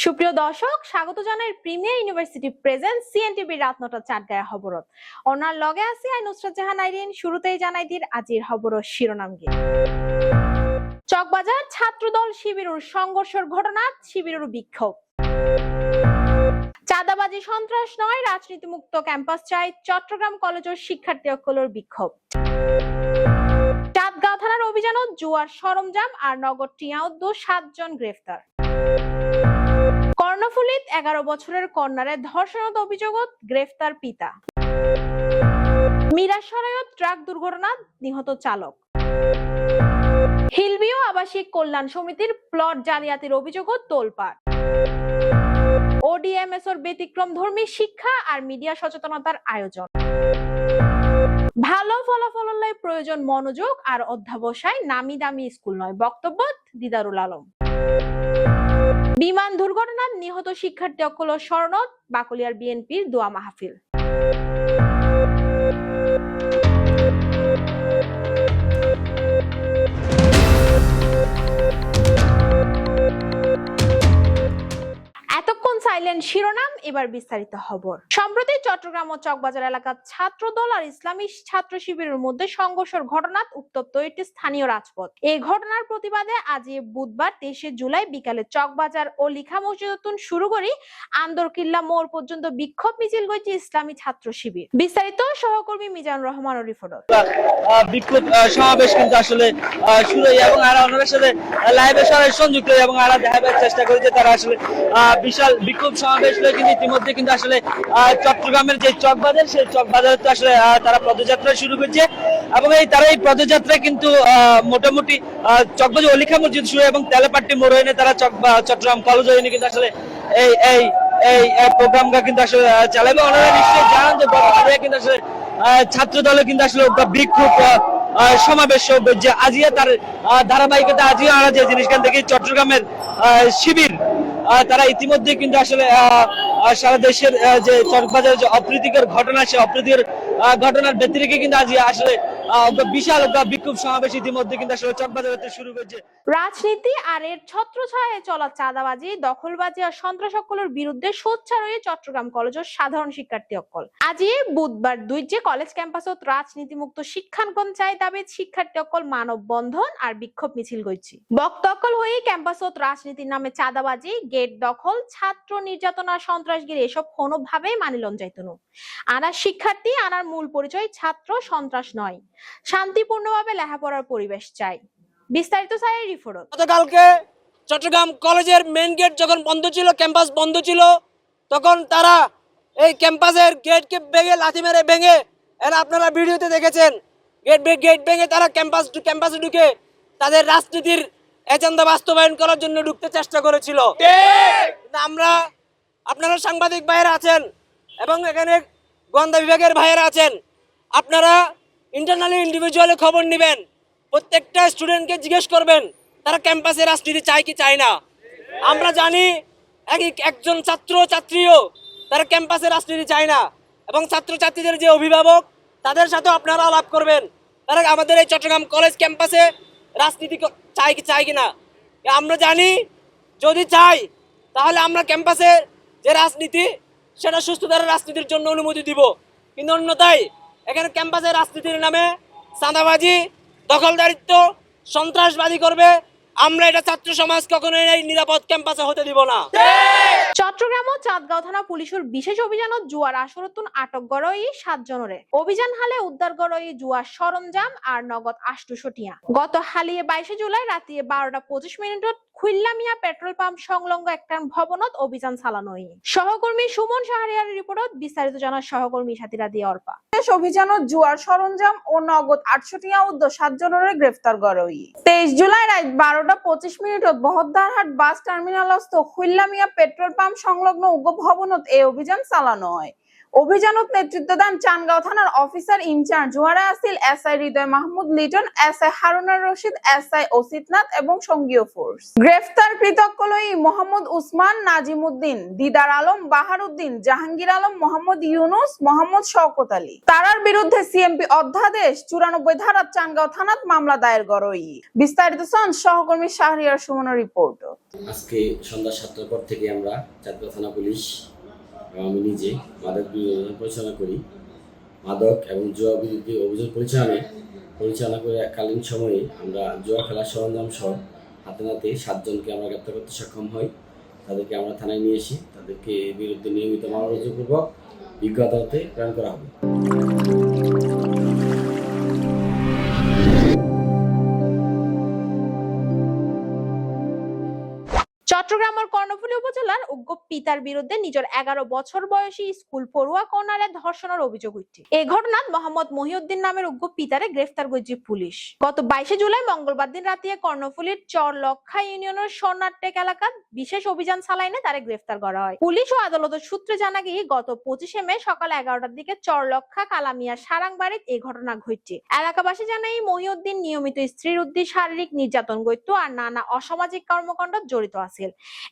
সুপ্রিয় দর্শক, স্বাগত জানাই প্রিমিয়ার ইউনিভার্সিটি প্রেজেন্ট সিএনটিভি রাত ৯টা চাটগাঁয়া খবরত। ওনার লগে আছে আই নুসরাত জাহান আইরিন। শুরুতেই জানাই দির আজির খবরের শিরোনামকে। চকবাজার ছাত্রদল শিবিরের সংঘর্ষের ঘটনা, শিবিরের বিক্ষোভ। চাঁদাবাজি সন্ত্রাস নয়, রাজনীতিমুক্ত ক্যাম্পাস চাই, চট্টগ্রাম কলেজের শিক্ষার্থীসকলের বিক্ষোভ। চাঁদগাঁও থানার অভিযানত জুয়ার সরঞ্জাম আর নগদ টিয়াউদ্দ ৭ জন গ্রেফতার। কর্ণফুলীত ১১ বছরের কন্যারে ধর্ষণের অভিযোগত গ্রেফতার পিতা। মিরাসরাইত ট্রাক দুর্ঘটনাত নিহত চালক। হিলবিও আবাসিক কল্যাণ সমিতির প্লট জালিয়াতির অভিযোগত তোলপাড়। ওডিএমএসর ব্যতিক্রম ধর্মী শিক্ষা আর মিডিয়া সচেতনতার আয়োজন। ভালো ফলাফলের প্রয়োজন মনোযোগ আর অধ্যাবসায়, নামি দামি স্কুল নয়, বক্তব্য দিদারুল আলম। বিমান দুর্ঘটনায় নিহত শিক্ষার্থী সকলের স্মরণত বাকলিয়ার বিএনপির দোয়া মাহফিল। এতক্ষণ সাইলেন্ট শিরোনাম, এবার বিস্তারিত খবর। সম্প্রতি চট্টগ্রাম ও চকবাজার এলাকার ছাত্রদল আর ইসলামী ছাত্র শিবিরের মধ্যে সংঘর্ষের ঘটনাত উত্তপ্ত একটি স্থানীয় রাজপথ। এই ঘটনার প্রতিবাদে আজ বুধবার ২৩ জুলাই বিকালে চকবাজার ও লিখা মসজিদতুন শুরু করে আন্দরকিল্লা মোড় পর্যন্ত বিক্ষোভ মিছিল করেছে ইসলামী ছাত্র শিবির। বিস্তারিত সহকর্মী মিজানুর রহমান ও রিপোর্ট। বিক্ষোভ সমাবেশ কিন্তু আসলে শুরু এবং ওনার সাথে লাইভে সরাসরি সংযুক্ত এবং দেখাবার চেষ্টা করেছে তারা আসলে বিশাল বিক্ষোভ সমাবেশ হয়ে কিন্তু ইতিমধ্যে কিন্তু আসলে চট্টগ্রামের যে চকবাজার, সেই চকবাজার তো আসলে তারা পদযাত্রা শুরু করছে এবং তারা এই পদযাত্রা কিন্তু মোটামুটি চকবাজার অলিখা মসজিদ শুরু এবং তেলাপাট্টি মোড় এনে তারা চট্টগ্রাম কলেজ এনে কিন্তু আসলে এই এই এই প্রোগ্রামটা কিন্তু আসলে চালাবে। ওনারা নিশ্চয়ই জানান যে গতকাল কিন্তু আসলে ছাত্র দলে কিন্তু আসলে বিক্ষোভ সমাবেশ যে আজিয়া তার ধারাবাহিকতা আজিয়া আমরা যে জিনিসখান থেকে চট্টগ্রামের শিবির তারা ইতিমধ্যে কিন্তু আসলে সারা দেশের যে চকবাজারের যে অপ্রীতিকর ঘটনা, সে অপ্রীতিকর ঘটনার ব্যতিরেকে কিন্তু আজ আসলে বিশাল বিক্ষোভ সমাবেশ ইতিমধ্যে কিন্তু আসলে চকবাজারে শুরু করেছে। রাজনীতি আর এর ছত্রছায়ায় চলা চাঁদাবাজি, দখলবাজি আর সন্ত্রাস সকলের বিরুদ্ধে সোচ্চার হয়ে চট্টগ্রাম কলেজের সাধারণ শিক্ষার্থী সকল আজ বুধবার দুই কলেজ ক্যাম্পাসত রাজনীতিমুক্ত শিক্ষাঙ্গন চাই দাবি শিক্ষার্থী সকল মানব বন্ধন আর বিক্ষোভ মিছিল করছি। বক্তকল হয়ে ক্যাম্পাসত রাজনীতির নামে চাঁদাবাজি, গেট দখল, ছাত্র নির্যাতন আর সন্ত্রাসগিরি এসব কোনোভাবেই মানিলন যাইত না। আনার শিক্ষার্থী, আনার মূল পরিচয় ছাত্র, সন্ত্রাস নয়, শান্তিপূর্ণভাবে লেখাপড়ার পরিবেশ চাই। বিস্তারিত চাই রিপোর্ট। গতকালকে চট্টগ্রাম কলেজের মেইন গেট যখন বন্ধ ছিল, ক্যাম্পাস বন্ধ ছিল, তখন তারা এই ক্যাম্পাসের গেটকে লাথি মেরে ভেঙে, আপনারা ভিডিওতে দেখেছেন, গেট ভেঙে তারা ক্যাম্পাসে ঢুকে তাদের রাজনীতির এজেন্ডা বাস্তবায়ন করার জন্য ঢুকতে চেষ্টা করেছিল। আমরা, আপনারা সাংবাদিক ভাইয়েরা আছেন এবং এখানে গোয়েন্দা বিভাগের ভাইয়েরা আছেন, আপনারা ইন্টারনালি ইন্ডিভিজুয়ালি খবর নেবেন, প্রত্যেকটা স্টুডেন্টকে জিজ্ঞেস করবেন তারা ক্যাম্পাসে রাজনীতি চায় কি চায় না। আমরা জানি একজন ছাত্র ছাত্রীও তারা ক্যাম্পাসে রাজনীতি চায় না এবং ছাত্রছাত্রীদের যে অভিভাবক তাদের সাথে আপনারা আলাপ করবেন তারা আমাদের এই চট্টগ্রাম কলেজ ক্যাম্পাসে রাজনীতি চায় কি চায় কিনা। আমরা জানি যদি চাই তাহলে আমরা ক্যাম্পাসে যে রাজনীতি সেটা সুস্থতার রাজনীতির জন্য অনুমতি দিব, কিন্তু অন্যথায় এখানে ক্যাম্পাসে রাজনীতির নামে চাঁদাবাজি, দখলদারিত্ব, সন্ত্রাসবাদী করবে, আমরা এটা ছাত্র সমাজ কখনোই এই নিরাপদ ক্যাম্পাসে হতে দিব না। চট্টগ্রাম ও চাঁদগাঁও থানা পুলিশের বিশেষ অভিযানত জুয়ার আসরতুন আটক গড়ই ৭ জনরে। অভিযান হালে উদ্ধার গড়ই জুয়ার সরঞ্জাম আর নগদ ৮০০ টিয়া। গত হালিয়ে ২২ জুলাই রাতে ১২টা ২৫ মিনিটত খুললামিয়া পেট্রোল পাম্প সংলগ্ন একটা ভবনত অভিযান চালানো হয়। সহকর্মী সুমন শাহরিয়ার রিপোর্টত বিস্তারিত জানার সহকর্মী সাথীরা দিয়ে অর্পা। অভিযানত জুয়ার সরঞ্জাম ও নগদ ৮০০ টিয়া উদ্ধার ৭ জনের গ্রেফতার গড়ই। ২৩ জুলাই রাত ১২টা ২৫ মিনিটত বহদ্দারহাট বাস টার্মিনালস্থ খুললামিয়া পেট্রোল পাম্প সংলগ্ন উগ্র ভবনত এই অভিযান চালানো হয়। অভিযানত নেতৃত্ব দেন চানগাঁও থানার অফিসার ইনচার্জ জোয়ারা আসিল, এসআই হৃদয় মাহমুদ লিটন, এসআই হারুনার রশিদ, এসআই অসিতনাথ এবং সঙ্গীয় ফোর্স। গ্রেফতারকৃত অক্কলই মোহাম্মদ উসমান, নাজিমউদ্দিন, দিদার আলম, বাহারউদ্দিন, জাহাঙ্গীর আলম, মোহাম্মদ ইউনুস, মোহাম্মদ শওকত আলী। তারার বিরুদ্ধে সিএমপি অধ্যাদেশ 94 ধারাত চানগাঁও থানাত মামলা দায়ের গরই। বিস্তারিত শুন সহকর্মী শাহরিয়ার সুমনের রিপোর্ট। আজকে সন্ধ্যা 7টার পর থেকে আমরা চাঁদগাঁও থানা পুলিশ এবং আমি নিজে মাদক বিরোধী পরিচালনা করি। মাদক এবং জুয়া বিরোধী অভিযান পরিচালনা করে কালীন সময়ে আমরা জুয়া খেলার সরঞ্জাম সহ হাতে নাতে 7 জনকে আমরা গ্রেপ্তার করতে সক্ষম হই। তাদেরকে আমরা থানায় নিয়ে এসি, তাদেরকে বিরুদ্ধে নিয়মিত মামলা রুজুপূর্বক বিজ্ঞ আদালতে প্রেরণ করা হবে। চট্টগ্রামের কর্ণফুলী উপজেলার উগ্র পিতার বিরুদ্ধে নিজের 11 বছর বয়সী স্কুল পড়ুয়া কন্যারে ধর্ষণের অভিযোগ উঠছে। এই ঘটনায় মোহাম্মদ মহিউদ্দিন নামের উগ্র পিতারে গ্রেফতার করেছে পুলিশ। গত 22 জুলাই মঙ্গলবার দিন রাতে কর্ণফুলীর চরলক্ষা ইউনিয়নের সোনারটেক এলাকায় বিশেষ অভিযান চালাইনে তারে গ্রেফতার করা হয়। পুলিশ ও আদালতের সূত্রে জানা গিয়ে গত 25 মে সকাল 11টার দিকে চরলক্ষা কালামিয়া সারাং বাড়িতে এই ঘটনা ঘটছে। এলাকাবাসী জানায় মহিউদ্দিন নিয়মিত স্ত্রীর উদ্দেশ্যে শারীরিক নির্যাতন করত আর নানা অসামাজিক কর্মকাণ্ড জড়িত আছে।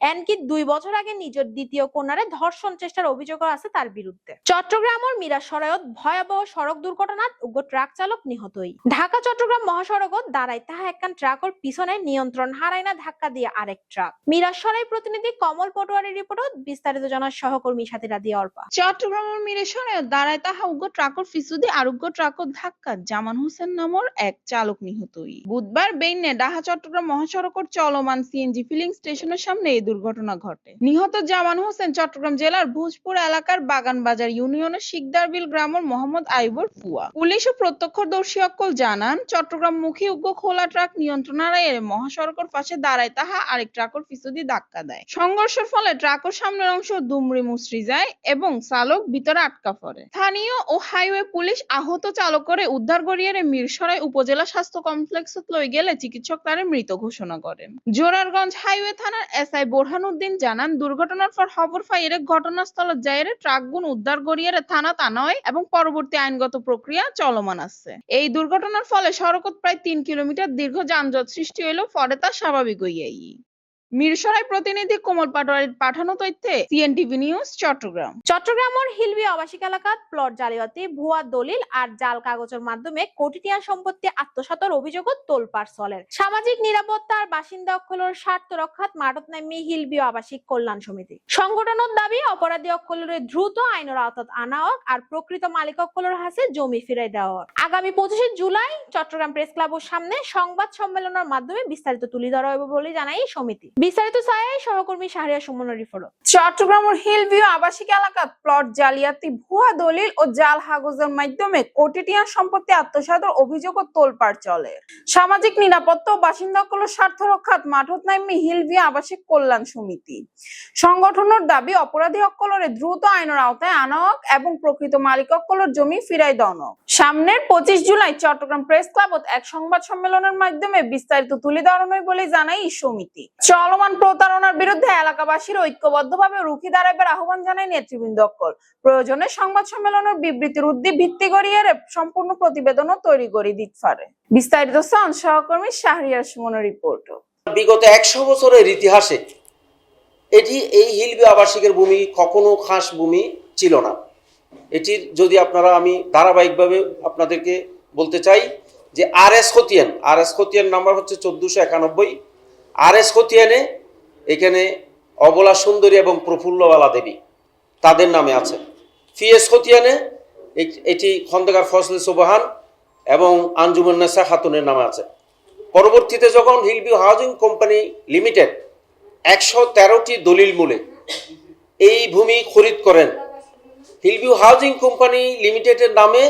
এমনকি 2 বছর আগে নিজের দ্বিতীয় কন্যারে ধর্ষণ চেষ্টার অভিযোগ আছে তার বিরুদ্ধে। চট্টগ্রামের মিরাসরাইত ভয়াবহ সড়ক দুর্ঘটনাত উগ্র ট্রাক চালক নিহত হই। ঢাকা চট্টগ্রাম মহাসড়কত দাঁড়াই তাহা একখান ট্রাকের পিছনে নিয়ন্ত্রণ হারায় না ধাক্কা দিয়ে আরেক ট্রাক। মিরাসরাই প্রতিনিধি কমল পটোয়ারির রিপোর্টত বিস্তারিত জানার সহকর্মী সাথীরা দিয়ে অল্পা। চট্টগ্রামের মিরেশরাইত দাঁড়ায় তাহা উগ্র ট্রাকের পিছুদি আর উগ্র ট্রাকের ধাক্কা জামান হোসেন নামের এক চালক নিহত হই। বুধবার বেইনে ঢাকা চট্টগ্রাম মহাসড়কের চলমান সিএনজি ফিলিং স্টেশনের সামনে এই দুর্ঘটনা ঘটে। নিহত জামান হোসেন চট্টগ্রাম জেলার ভোজপুর এলাকার বাগানবাজার ইউনিয়নের শিকদারবিল গ্রামের মোহাম্মদ আইবুর ফুয়া। পুলিশ ও প্রত্যক্ষদর্শী অকল জানান, চট্টগ্রাম মুখী উগ্র খোলা ট্রাক নিয়ন্ত্রণ হারায় মহাসড়কের পাশে দাঁড়ায় তাহা আরেক ট্রাকের পিছুদি ধাক্কা দেয়। সংঘর্ষের ফলে ট্রাকের সামনের অংশ দুমড়ে মুচড়ে যায় এবং চালক ভিতরে আটকা পড়ে। স্থানীয় ও হাইওয়ে পুলিশ আহত চালক করে উদ্ধার করিয়ে মিরসরাই উপজেলা স্বাস্থ্য কমপ্লেক্সত লই গেলে চিকিৎসক তারে মৃত ঘোষণা করেন। জোরারগঞ্জ হাইওয়ে থানার এসআই বোরহানউদ্দিন জানান, দুর্ঘটনার পর খবর পাই ঘটনাস্থলত যাই ট্রাকগুন উদ্ধার করিয়ে থানা আনয় এবং পরবর্তী আইনগত প্রক্রিয়া চলমান আছে। এই দুর্ঘটনার ফলে সড়কত প্রায় 3 কিলোমিটার দীর্ঘ যানজট সৃষ্টি হইল, পরে তা স্বাভাবিক হইয়াই। মিরসরাই প্রতিনিধি কমল পাটোয়ারির পাঠানো তথ্যে সিএনটিভি নিউজ চট্টগ্রাম। চট্টগ্রামের হিলবি আবাসিক এলাকাত প্লট জালিয়াতি, ভুয়া দলিল আর জাল কাগজের মাধ্যমে কোটি টাকা সম্পত্তি আত্মসাতের অভিযোগত তোলপাড় চলের। সামাজিক নিরাপত্তা আর বাসিন্দা অক্ষলের স্বার্থ রক্ষাত মাঠত নামি হিলবি আবাসিক কল্যাণ সমিতি। সংগঠনের দাবি অপরাধী অক্ষলের দ্রুত আইনের আওতাত আনা হোক আর প্রকৃত মালিক অক্ষলের হাতে জমি ফিরাই দেওয়া হোক। আগামী 25 জুলাই চট্টগ্রাম প্রেস ক্লাবের সামনে সংবাদ সম্মেলনের মাধ্যমে বিস্তারিত তুলে ধরা হবে বলে জানায় সমিতি। বিস্তারিত চায় সহকর্মী শাহরিয়ার সুমনের রিপোর্ট। চট্টগ্রামের হিলভিউ আবাসিক এলাকাত প্লট জালিয়াতি, ভুয়া দলিল ও জাল কাগজের মাধ্যমে কোটি টাকা সম্পত্তি আত্মসাতের অভিযোগ তোলপাড় চলে। সামাজিক নিরাপত্তা ও বাসিন্দাগুলোর স্বার্থ রক্ষাত মাঠত নামি হিলভিউ আবাসিক কল্যাণ সমিতি। সংগঠনের দাবি অপরাধী অকলরে দ্রুত আইনের আওতায় আনা হোক এবং প্রকৃত মালিক অকলের জমি ফিরাই দেওয়া হোক। সামনের 25 জুলাই চট্টগ্রাম প্রেস ক্লাবত এক সংবাদ সম্মেলনের মাধ্যমে বিস্তারিত তুলে ধরা হবে বলে জানায় এই সমিতি। চলমান প্রতারণার বিরুদ্ধে এলাকাবাসীর ঐক্যবদ্ধভাবে রুখে দাঁড়াবার আহ্বান জানায় নেতৃবৃন্দ অকল। প্রয়োজনে সংবাদ সম্মেলনের বিবৃতির উদ্দীপ ভিত্তি করিয়ে সম্পূর্ণ প্রতিবেদনও তৈরি করে দিতে পারে। বিস্তারিত সহকর্মী শাহরিয়ার সুমনের রিপোর্ট। বিগত 100 বছরের ইতিহাসে এই হিলবি আবাসিকের ভূমি কখনো খাস ভূমি ছিল না। এটির যদি আমি ধারাবাহিকভাবে আপনাদেরকে বলতে চাই যে আর এস খতিয়ান নাম্বার হচ্ছে 1491। আর এস খতিয়ানে এখানে অবলা সুন্দরী এবং প্রফুল্লবালা দেবী তাদের নামে আছে। ফিএস খতিয়ানে এটি খন্দকার ফজলে সুবহান এবং আঞ্জুমান্নেসা খাতুনের নামে আছে। পরবর্তীতে যখন হিলভিউ হাউজিং কোম্পানি লিমিটেড 113টি দলিল মূলে এই ভূমি খরিদ করেন, হিলভিউ হাউজিং কোম্পানি লিমিটেডের নামে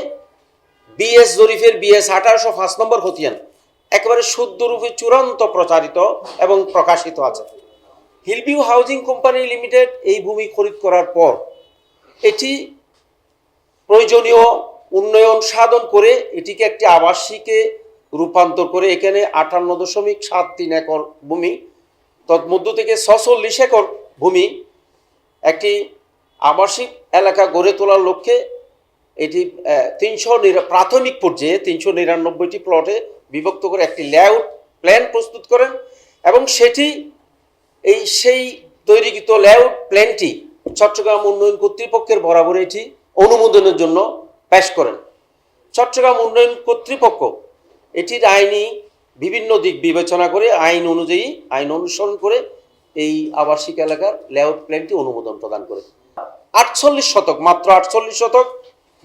বিএস জরিফের বিএস 1805 নম্বর খতিয়ান একেবারে শুদ্ধরূপে চূড়ান্ত প্রচারিত এবং প্রকাশিত আছে। হিলভিউ হাউজিং কোম্পানি লিমিটেড এই ভূমি খরিদ করার পর এটি প্রয়োজনীয় উন্নয়ন সাধন করে এটিকে একটি আবাসিকে রূপান্তর করে এখানে 58.73 একর ভূমি, তন্মধ্য থেকে 46 একর ভূমি একটি আবাসিক এলাকা গড়ে তোলার লক্ষ্যে এটি প্রাথমিক পর্যায়ে 399টি প্লটে বিভক্ত করে একটি লেআউট প্ল্যান প্রস্তুত করেন এবং সেই তৈরিকৃত লেআউট প্ল্যানটি চট্টগ্রাম উন্নয়ন কর্তৃপক্ষের বরাবর এটি অনুমোদনের জন্য পেশ করেন। চট্টগ্রাম উন্নয়ন কর্তৃপক্ষ এটির আইনি বিভিন্ন দিক বিবেচনা করে আইন অনুসরণ করে এই আবাসিক এলাকার লেআউট প্ল্যানটি অনুমোদন প্রদান করে। 48 শতক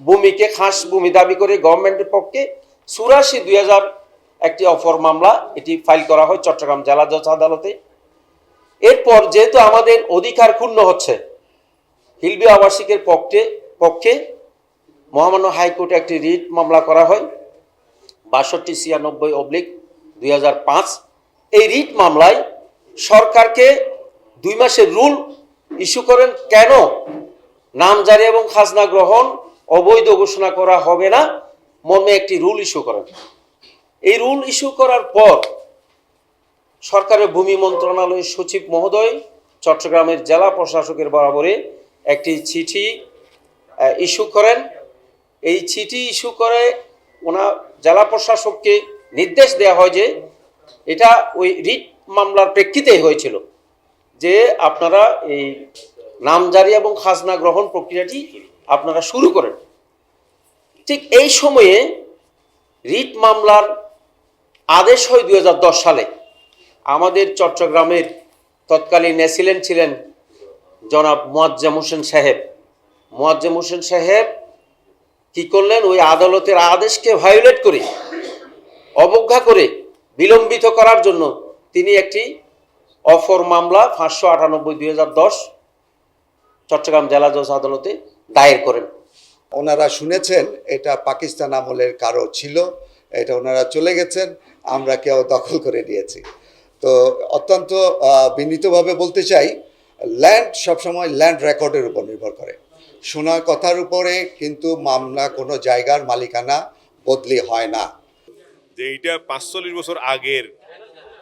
ভূমিকে খাস ভূমি দাবি করে গভর্নমেন্টের পক্ষে 84/2000 একটি অফর মামলা এটি ফাইল করা হয় চট্টগ্রাম জেলা জজ আদালতে। এরপর যেহেতু আমাদের অধিকার ক্ষুণ্ণ হচ্ছে, হিলবি আবাসিকের পক্ষে মহামান্য হাইকোর্টে একটি রিট মামলা করা হয় 6296/2005। এই রিট মামলায় সরকারকে 2 মাসের রুল ইস্যু করেন, কেন নামজারি এবং খাজনা গ্রহণ অবৈধ ঘোষণা করা হবে না মর্মে একটি রুল ইস্যু করেন। এই রুল ইস্যু করার পর সরকারের ভূমি মন্ত্রণালয়ের সচিব মহোদয় চট্টগ্রামের জেলা প্রশাসকের বরাবরে একটি চিঠি ইস্যু করেন। এই চিঠি ইস্যু করে জেলা প্রশাসককে নির্দেশ দেওয়া হয় যে এটা ওই রিট মামলার প্রেক্ষিতেই হয়েছিল যে আপনারা এই নামজারি এবং খাজনা গ্রহণ প্রক্রিয়াটি আপনারা শুরু করেন। ঠিক এই সময়ে রিট মামলার আদেশ হয় 2010 সালে। আমাদের চট্টগ্রামের তৎকালীন এসিলেন্ট ছিলেন জনাব মোয়াজ্জেম হোসেন সাহেব কি করলেন, ওই আদালতের আদেশকে ভায়োলেট করে, অবজ্ঞা করে, বিলম্বিত করার জন্য তিনি একটি অফর মামলা 598/2010 চট্টগ্রাম জেলা জজ আদালতে দায়ের করেন। ওনারা শুনেছেন এটা পাকিস্তান আমলের কারো ছিল, এটা ওনারা চলে গেছেন, আমরা কেউ দখল করে নিয়েছি। তো অত্যন্ত বিনীতভাবে বলতে চাই, ল্যান্ড সবসময় ল্যান্ড রেকর্ডের উপর নির্ভর করে, শোনা কথার উপরে কিন্তু মামলা কোনো জায়গার মালিকানা বদলি হয় না। যে এইটা 45 বছর আগের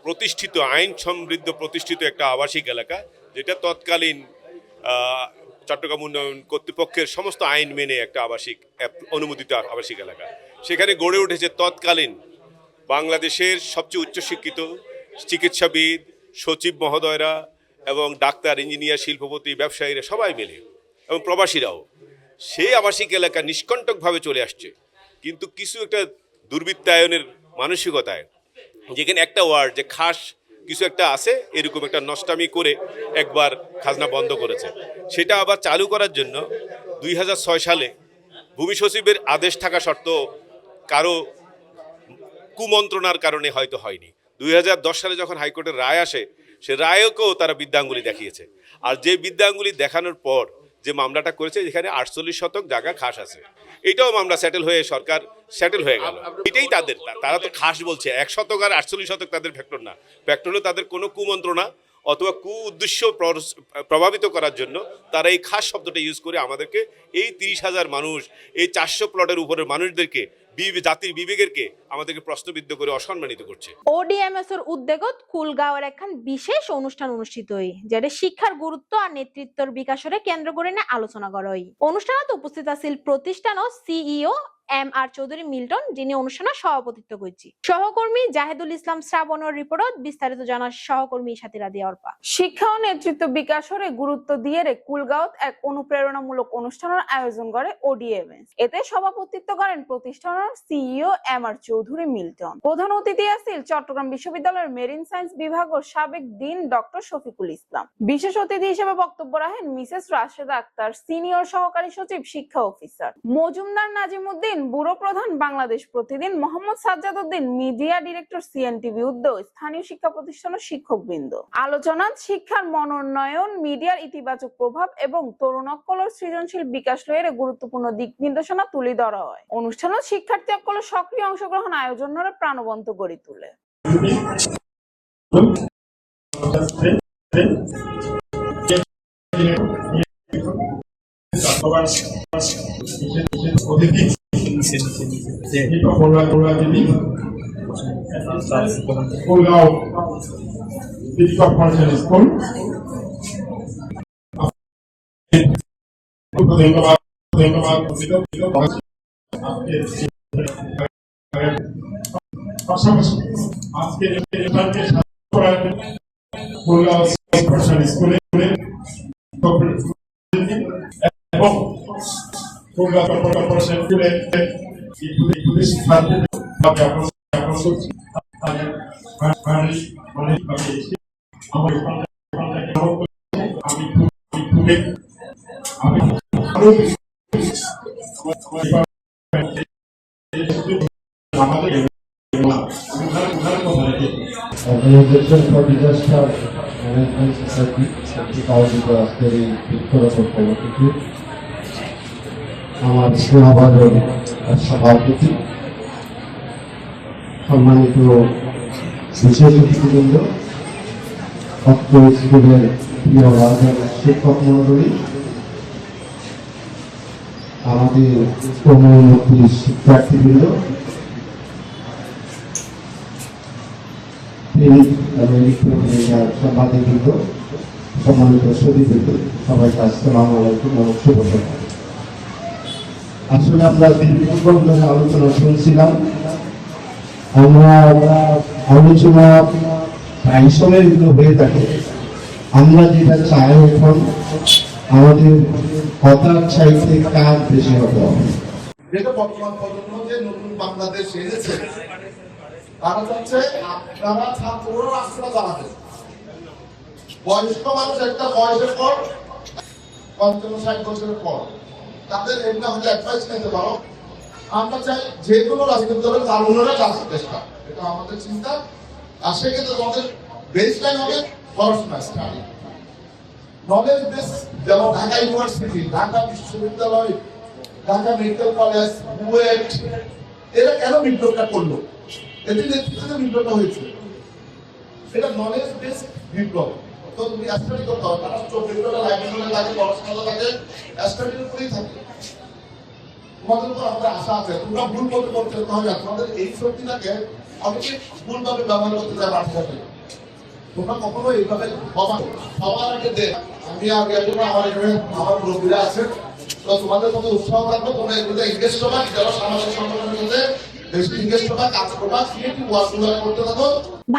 প্রতিষ্ঠিত আইন সমৃদ্ধ প্রতিষ্ঠিত একটা আবাসিক এলাকা, যেটা তৎকালীন চট্টগ্রাম উন্নয়ন কর্তৃপক্ষের সমস্ত আইন মেনে একটা অনুমোদিত আবাসিক এলাকা। সেখানে গড়ে উঠেছে তৎকালীন বাংলাদেশের সবচেয়ে উচ্চশিক্ষিত চিকিৎসাবিদ, সচিব মহোদয়রা এবং ডাক্তার, ইঞ্জিনিয়ার, শিল্পপতি, ব্যবসায়ীরা সবাই মিলে এবং প্রবাসীরাও সেই আবাসিক এলাকা নিষ্কণ্টকভাবে চলে আসছে। কিন্তু কিছু একটা দুর্বৃত্তায়নের মানসিকতায়, যেখানে একটা ওয়ার্ড যে খাস কিছু একটা আছে, এরকম একটা নষ্টামি করে একবার খাজনা বন্ধ করেছে। সেটা আবার চালু করার জন্য 2006 সালে ভূমি সচিবের আদেশ থাকা সত্ত্বেও কারো কুমন্ত্রণার কারণে হয়তো হয়নি। 2010 সালে যখন হাইকোর্টের রায় আসে, সে রায়কেও তারা বিদ্যাঙ্গুলি দেখিয়েছে। আর যে বিদ্যাঙ্গুলি দেখানোর পর যে মামলাটা করেছে, যেখানে 48 শতক জায়গা খাস আছে, এটাও মামলা সেটেল হয়ে সরকার সেটেল হয়ে গেল। এটাই তারা তো খাস বলছে, 1 শতক আর 48 শতক তাদের ফ্যাক্টর না। ফ্যাক্টর হলো তাদের কোনো কুমন্ত্রণা অথবা উদ্দেশ্য প্রভাবিত করার জন্য তারা এই খাস শব্দটা ইউজ করে আমাদেরকে এই 30,000 মানুষ, এই 400 প্লটের উপরের মানুষদেরকে, জাতির বিবেকেরকে আমাদেরকে প্রশ্নবিদ্ধ করে অসম্মানিত করছে। ওডিএমএস এর উদ্যোগত কুলগাঁওয়ের একখান বিশেষ অনুষ্ঠান অনুষ্ঠিত হই, যেটা শিক্ষার গুরুত্ব আর নেতৃত্বের বিকাশরে কেন্দ্র করে আলোচনা করা হয়। অনুষ্ঠানত উপস্থিত আছিল প্রতিষ্ঠান ও সিইও MR চৌধুরী মিল্টন, যিনি অনুষ্ঠানে সভাপতিত্ব করছি। সহকর্মী জাহেদুল ইসলাম শ্রাবণের রিপোর্টত বিস্তারিত জানার সহকর্মী সাথীরা দিয়ে অর্পা। শিক্ষা ও নেতৃত্ব বিকাশরে গুরুত্ব দিয়ে কুলগাঁওত এক অনুপ্রেরণামূলক অনুষ্ঠানের আয়োজন করে ওডিএমএস। এতে সভাপতিত্ব করেন প্রতিষ্ঠানের সিইও MR চৌধুরী মিল্টন। প্রধান অতিথি আছিল চট্টগ্রাম বিশ্ববিদ্যালয়ের মেরিন সায়েন্স বিভাগের সাবেক ডিন ডক্টর শফিকুল ইসলাম। বিশেষ অতিথি হিসেবে বক্তব্য রাখেন মিসেস রাশেদা আক্তার, সিনিয়র সহকারী সচিব, শিক্ষা অফিসার মজুমদার নাজিমউদ্দিন, ব্যুরো প্রধান, বাংলাদেশ প্রতিদিন, Mohammad Sajjad Uddin, media director, CNTV উদ্যোগ, স্থানীয় শিক্ষা প্রতিষ্ঠানের শিক্ষকবৃন্দ। আলোচনাত শিক্ষার মনোন্নয়ন, মিডিয়ার ইতিবাচক প্রভাব এবং তরুণ অক্কলের সৃজনশীল বিকাশ লয়ের গুরুত্বপূর্ণ দিক নির্দেশনা তুলে ধরা হয়। অনুষ্ঠানত শিক্ষার্থী অক্কলের সক্রিয় অংশগ্রহণ আয়োজনের প্রাণবন্ত গড়ে তোলে। School ধন্যবাদ ধন্যবাদ পাশাপাশি আজকে স্কুলে এবং কর্পোরেশন স্কুলে Organization for Disaster Management Society আয়োজিত আজকের এই বৃক্ষরোপণ কর্মসূচি আমার স্নেহভাজন সভাপতি, সম্মানিত বিশেষ অতিথিবৃন্দ, অত্র স্কুলের প্রিয় রাজন শিক্ষক মন্ডলী, আমাদের কর্মমুখী শিক্ষার্থীবৃন্দ, সাংবাদিকবৃন্দ, সম্মানিত সুধীবৃন্দ, সবাইকে আসসালামু আলাইকুম এবং শুভ সকাল। আসলে আমরা দীর্ঘক্ষণ ধরে আলোচনা শুনছিলাম। আমরা আলোচনা প্রায় সময় এগুলো হয়ে থাকে। আমরা যেটা চাই এখন আমাদের কথার চাইতে কাজ বেশি হতে হবে। যেটা বর্তমান প্রজন্ম যে নতুন বাংলাদেশ এনেছে, তারা হচ্ছে আপনারা ছাত্ররা রাস্তা দাঁড়াবে। বয়স্ক মানুষ একটা বয়সের পর ৫৫-৬০ বছরের পর তাদের এমনি হলে অ্যাডভাইস নিতে পারো। আমরা চাই যে কোনো রাজনৈতিক দলের তারুণ্যরা রাজনীতি চেষ্টা, এটা আমাদের চিন্তা। আর সেক্ষেত্রে আমাদের বেস লাইন হবে পড়াশোনা, স্টাডি, নলেজ বেস। যেমন ঢাকা ইউনিভার্সিটি, ঢাকা বিশ্ববিদ্যালয়, ঢাকা মেডিকেল কলেজ, বুয়েট, এরা কেন বিপ্লবটা করলো? এদের নেতৃত্বে বিপ্লবটা হয়েছে। এটা নলেজ বেস বিপ্লব। তো তুমি স্টাডি করতে হবে, তারা 24 ঘন্টা লাইব্রেরিতে লাগে, পড়াশোনা লাগে, স্টাডির উপরেই থাকে। তোমাদের উপর আমাদের আশা আছে, তোমরা ভুল করতে হবে। তোমাদের এই শক্তিটাকে অনেকে ভুলভাবে ব্যবহার করতে চায় রাস্তাতে। তোমরা কখনো এইভাবে সবার আগে আমি আগে আমার এখানে আমার মুরব্বীরা আছে, তো তোমাদের মধ্যে উৎসাহ থাকবে। তোমরা এগুলোতে ইংরেজ করবা, যারা সামাজিক সংগঠনের মধ্যে বেশি ইংরেজ করবা, কাজ করবা, ক্রিয়েটিভ ওয়ার্কগুলো করতে থাকো।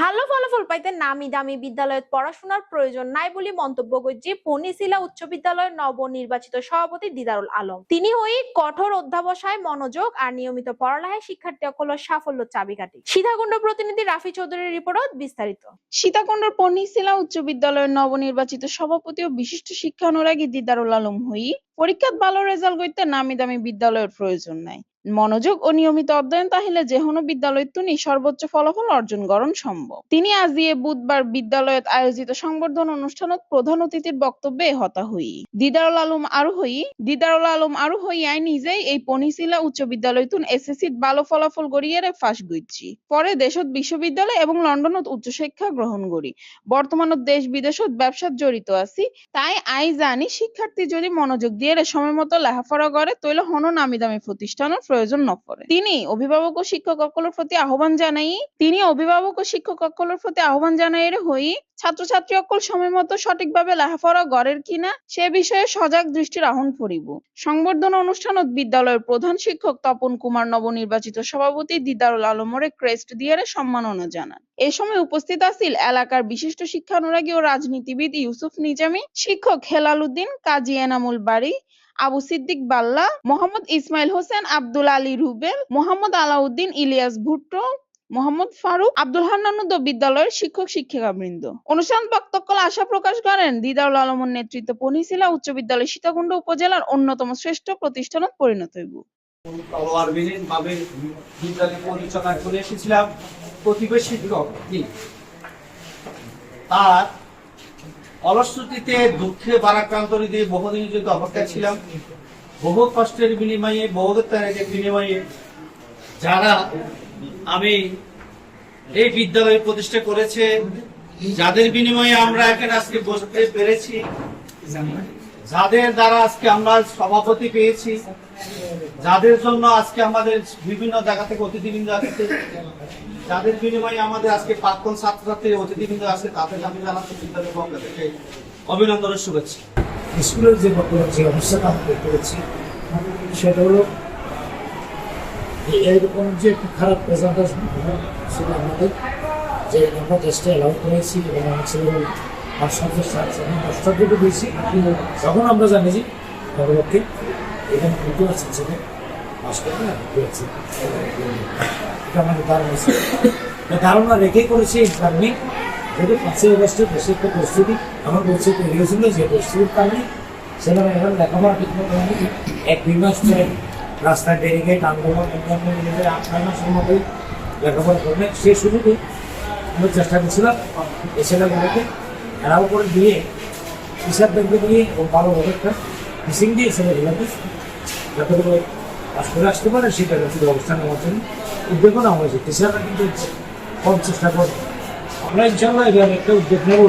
ভালো ফলাফল পাইতে নামি দামি বিদ্যালয়ে পড়াশোনার প্রয়োজন নাই বলে মন্তব্য করছে বনিশিলা উচ্চ বিদ্যালয়ের নবনির্বাচিত সভাপতি দিদারুল আলম। তিনি হই কঠোর অধ্যাবসায় মনোযোগ আর নিয়মিত পড়ালেখায় শিক্ষার্থী সকলের সাফল্য চাবিকাঠি। সীতাকুণ্ড প্রতিনিধি রাফি চৌধুরীর রিপোর্ট বিস্তারিত। সীতাকুণ্ডের বনিশিলা উচ্চ বিদ্যালয়ের নবনির্বাচিত সভাপতি ও বিশিষ্ট শিক্ষানুরাগী দিদারুল আলম হই পরীক্ষাত ভালো রেজাল্ট করতে নামি দামি বিদ্যালয়ের প্রয়োজন নাই, মনোযোগ ও নিয়মিত অধ্যয়ন তাহলে যে কোনো বিদ্যালয় তুনি সর্বোচ্চ ফলাফল অর্জন করণ সম্ভব। তিনি আজ বুধবার বিদ্যালয়ত আয়োজিত সংবর্ধনা অনুষ্ঠানত প্রধান অতিথির বক্তব্যে হতা হই। দিদারুল আলম আরো হই আই নিজেই এই বনিশিলা উচ্চ বিদ্যালয় তুন এসএসসিত ভালো ফলাফল গড়িয়ে ফাঁস গুইছি। পরে দেশত বিশ্ববিদ্যালয় এবং লন্ডনত উচ্চশিক্ষা গ্রহণ করি। বর্তমানত দেশ বিদেশত ব্যবসাত জড়িত আছি। তাই আই জানি শিক্ষার্থী যদি মনোযোগ দিয়ে সময় মতো লেখাপড়া করে তৈলে হন নামি দামি প্রতিষ্ঠানের প্রয়োজন নপড়ে। তিনি অভিভাবক ও শিক্ষক সকলের প্রতি আহ্বান জানাই হই ছাত্রছাত্রী সকল সময় মতো সঠিকভাবে লেখাপড়া গড়ের কিনা সে বিষয়ে সজাগ দৃষ্টির আহ্বান করিব। সংবর্ধনা অনুষ্ঠানত বিদ্যালয়ের প্রধান শিক্ষক তপন কুমার নবনির্বাচিত সভাপতি দিদারুল আলমরে ক্রেস্ট দিয়ে সম্মাননা জানান। এ সময় উপস্থিত আছিল এলাকার বিশিষ্ট শিক্ষানুরাগী ও রাজনীতিবিদ ইউসুফ নিজামী, শিক্ষক হেলাল উদ্দিন, কাজী এনামুল বাড়ি, আবু সিদ্দিক বাল্লা, মোহাম্মদ ইসমাইল হোসেন, আব্দুল আলী রুবেল, মোহাম্মদ আলাউদ্দিন, ইলিয়াস ভুট্টো, মোহাম্মদ ফারুক, আব্দুল হান্নান বিদ্যালয়ের শিক্ষক শিক্ষিকাবৃন্দ। অনুষ্ঠান বক্তব্যে আশা প্রকাশ করেন দিদারুল আলমের নেতৃত্বে বনিশিলা উচ্চ বিদ্যালয় সীতাকুণ্ড উপজেলার অন্যতম শ্রেষ্ঠ প্রতিষ্ঠানত পরিণত হইব। বিদ্যালয় পরিচালনা করে এসেছিলাম প্রতিবেশী শিক্ষক তার অলসতিতে দুঃখে বারাক্রান্ত দিয়ে বহুদিন যদি অপেক্ষা ছিলাম, বহু কষ্টের বিনিময়ে, বহু ত্যাগের বিনিময়ে যারা আমি এই বিদ্যালয় প্রতিষ্ঠা করেছে, যাদের বিনিময়ে আমরা এখানে আজকে বসতে পেরেছি, যাদের দ্বারা আজকে আমরা সভাপতি পেয়েছি, যাদের জন্য আজকে আমাদের বিভিন্ন জায়গা থেকে অতিথিবৃন্দ আসছে, যাদের বিনিময়ে আমাদের আজকে প্রাক্তন ছাত্রছাত্রী অতিথিবৃন্দ আছে, তাদের আমি জানাচ্ছি বিদ্যালয়ের পক্ষ থেকে অভিনন্দনের শুভেচ্ছা। স্কুলের যে বর্তমান যে অবস্থাটা আমরা দেখতে পাচ্ছি সেটা হলো এরকম যে একটু খারাপ প্রেজেন্টেশন সেটা আমাদের যে আমরা টেস্টে অ্যালাউ করেছি এবং আমার ছেলেমেয়ে আর সন্তোষ দশটার দিকে দিয়েছি তখন আমরা জানি যে পরবর্তী এখানে দুটো আছে ছেলে পাস করে আছে এটা আমাদের ধারণা রেখেই করেছি এই কারণে যেহেতু 5ই আগস্টের দেশে একটা পরিস্থিতি আমার বলছে তৈরি হয়েছিল যে পরিস্থিতির কারণে ছেলেরা এখন লেখাপড়া ঠিক মতো হয়নি 1-2 মাস ধরে রাস্তায় ব্যারিকেড আন্দোলন অন্যান্য মিলে 8-9 মাসের মতোই লেখাপড়া করবে সেই সুযোগে আমরা চেষ্টা করছিলাম এই ছেলেগুলোকে এরাও করে দিয়ে টিচারদেরকে দিয়ে এবং ভালোভাবে একটা টিচিং দিয়ে ছেলেগুলোকে যাতে করে পাস করে আসতে পারে সেটা শুধু অবস্থান নেওয়ার জন্য উদ্যোগও নেওয়া হয়েছে টিচাররা কিন্তু কম চেষ্টা করে আমরা ইনশাল্লাহ এবার একটা উদ্যোগ নেব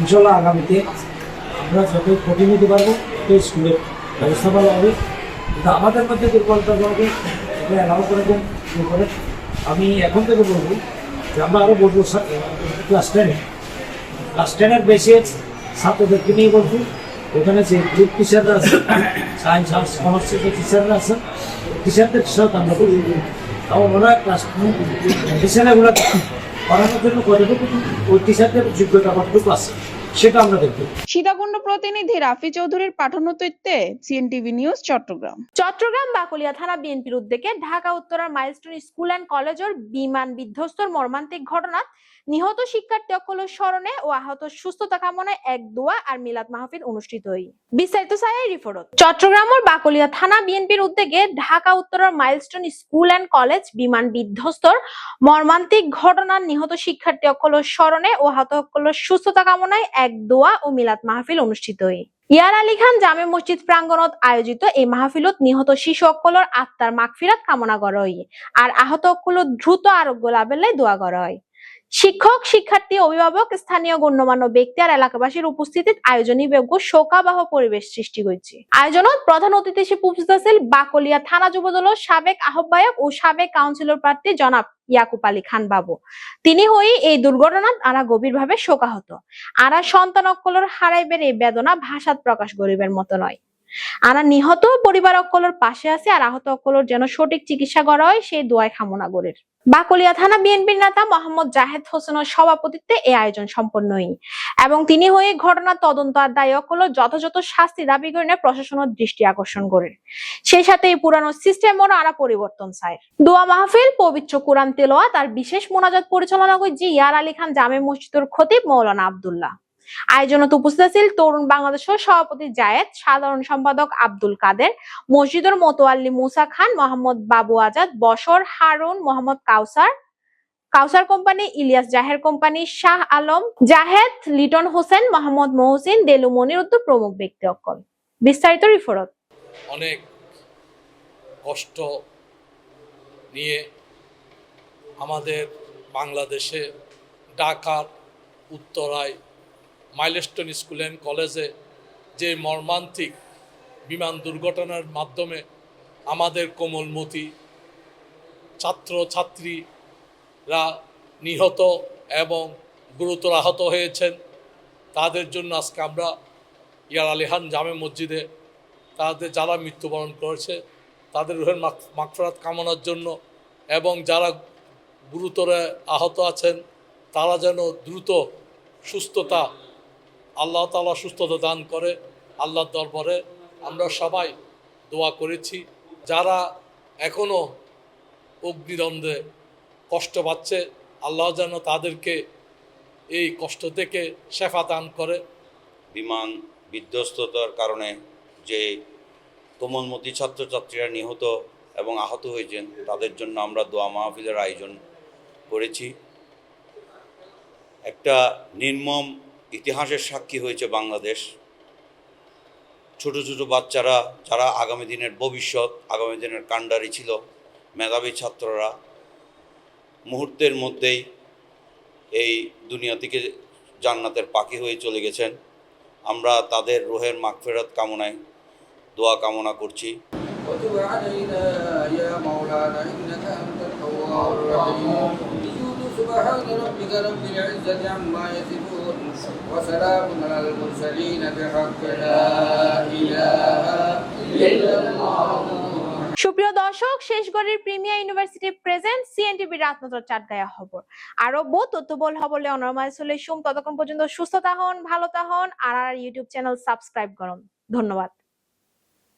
ইনশাল্লাহ আগামীতে আমরা যত কঠিন হতে পারবো তত স্কুলের ব্যবস্থা ভালো হবে কিন্তু আমাদের মধ্যে দুর্বলতা হবে এটা অ্যালাউ করে দেন করে আমি এখন থেকে বলবো যে আমরা আরও বলবো ক্লাস 10-এর বেশি ছাত্রদেরকে নিয়ে বলবো ওখানে যে গ্রুপ টিচাররা আছে সায়েন্স আর্টস কমার্সের যে টিচাররা আছেন টিচারদের সাথে আমরা বলবো এবং ওরা ক্লাস টিচারগুলো পড়ানোর জন্য কতটুকু ওই টিচারদের যোগ্যতা কতটুকু আছে সেটা আমরা দেখব। সীতাকুণ্ড প্রতিনিধি রাফি চৌধুরীর পাঠানো তথ্যে সিএনটিভি নিউজ চট্টগ্রাম। চট্টগ্রাম বাকলিয়া থানা বিএনপির উদ্যোগে ঢাকা উত্তরার মাইলস্টোন স্কুল অ্যান্ড কলেজের বিমান বিধ্বস্তর মর্মান্তিক ঘটনাত নিহত শিক্ষার্থী অকলের স্মরণে ও আহত সুস্থতা কামনায় এক দোয়া আর মিলাদ মাহফিল অনুষ্ঠিত হই। বিস্তারিত চাই রিপোর্ট। চট্টগ্রামের বাকলিয়া থানা বিএনপির উদ্যোগে ঢাকা উত্তরার মাইলস্টোন স্কুল অ্যান্ড কলেজ বিমান বিধ্বস্তর মর্মান্তিক ঘটনার নিহত শিক্ষার্থী অকলের স্মরণে ও আহত অকলের সুস্থতা কামনায় এক দোয়া ও মিলাদ মাহফিল অনুষ্ঠিত হই। ইয়ার আলী খান জামে মসজিদ প্রাঙ্গণত আয়োজিত এই মাহফিলত নিহত শিশু অকলের আত্মার মাগফিরাত কামনা করা হয় আর আহত অকলের দ্রুত আরোগ্য লাভের লাই দোয়া করা হয়। শিক্ষক শিক্ষার্থী অভিভাবক স্থানীয় গণ্যমান্য ব্যক্তি আর এলাকাবাসীর উপস্থিতিত আয়োজনী বেগ্য শোকাবহ পরিবেশ সৃষ্টি হয়েছে। আয়োজনত প্রধান অতিথি হিসেবে উপস্থিত ছিল বাকলিয়া থানা যুবদলের সাবেক আহ্বায়ক ও সাবেক কাউন্সিলর প্রার্থী জনাব ইয়াকুব আলী খান বাবু। তিনি হয়ে এই দুর্ঘটনাত আরা গভীরভাবে শোকাহত। আরা সন্তান অকলের হারাইবের এই বেদনা ভাষাত প্রকাশ করিবের মতো নয়। আরা নিহত পরিবার অকলের পাশে আছে আর আহত অকলের যেন সঠিক চিকিৎসা করা হয় সেই দোয়াই কামনা করেন। বাকলিয়া থানা বিএনপির নেতা মোহাম্মদ জাহেদ হোসেনের সভাপতিত্বে এই আয়োজন সম্পন্ন হয় এবং তিনি হয়ে ঘটনার তদন্ত আর দায়ী অকলের যথাযথ শাস্তি দাবি করে প্রশাসনের দৃষ্টি আকর্ষণ করেন। সেই সাথে এই পুরানো সিস্টেমেরও আরা পরিবর্তন চায়। দোয়া মাহফিল, পবিত্র কোরআন তেলাওয়াত আর বিশেষ মোনাজাত পরিচালনা করেছে ইয়ার আলী খান জামে মসজিদের খতিব মৌলানা আব্দুল্লাহ। আয়োজনত উপস্থিত ছিল তরুণ বাংলাদেশের সভাপতি জায়েদ, সাধারণ সম্পাদক আব্দুল কাদের, মসজিদের মোতোয়াল্লি মুসা খান, মোহাম্মদ বাবু আজাদ, বশর, হারুন, মোহাম্মদ কাউসার কোম্পানি, ইলিয়াস জাহের কোম্পানি, শাহ আলম, জাহেদ, লিটন হোসেন, মোহাম্মদ মহসিন, দেলু মনিরুদ্দ প্রমুখ ব্যক্তি অকল। বিস্তারিত রিপোর্ট। অনেক কষ্ট নিয়ে আমাদের বাংলাদেশে ঢাকার উত্তরায় মাইলস্টোন স্কুল অ্যান্ড কলেজে যে মর্মান্তিক বিমান দুর্ঘটনার মাধ্যমে আমাদের কোমলমতি ছাত্রছাত্রীরা নিহত এবং গুরুতর আহত হয়েছেন, তাদের জন্য আজকে আমরা ইয়ার আলী খান জামে মসজিদে তাদের যারা মৃত্যুবরণ করেছে তাদের রুহের মাগফিরাত কামনার জন্য এবং যারা গুরুতর আহত আছেন তারা যেন দ্রুত সুস্থতা আল্লাহ তাআলা সুস্থতা দান করে আল্লাহর দরবারে আমরা সবাই দোয়া করেছি। যারা এখনও অগ্নিদণ্ডে কষ্ট পাচ্ছে আল্লাহ যেন তাদেরকে এই কষ্ট থেকে শেফা দান করে। বিমান বিধ্বস্ততার কারণে যে কোমলমতি ছাত্রছাত্রীরা নিহত এবং আহত হয়েছেন তাদের জন্য আমরা দোয়া মাহফিলের আয়োজন করেছি। একটা নির্মম ইতিহাসের সাক্ষী হয়েছে বাংলাদেশ। ছোট ছোট বাচ্চারা যারা আগামী দিনের ভবিষ্যৎ, আগামী দিনের কাণ্ডারি ছিল, মেধাবী ছাত্ররা মুহূর্তের মধ্যেই এই দুনিয়া থেকে জান্নাতের পাখি হয়ে চলে গেছেন। আমরা তাদের রুহের মাগফিরাত কামনায় দোয়া কামনা করছি। سبحان ربك رب العزة عما يصفون وسلام على المرسلين بحق لا إله إلا الله। সুপ্রিয় দর্শক, শেষগড়ের প্রিমিয়ার ইউনিভার্সিটি প্রেজেন্ট সিএনটিভি রাতনজর চাটগায়া খবর আরো বহু তথ্যবল হবলে অনরমাল চলে ততক্ষণ পর্যন্ত সুস্থতা হন, ভালো হন আর ইউটিউব চ্যানেল সাবস্ক্রাইব করুন। ধন্যবাদ।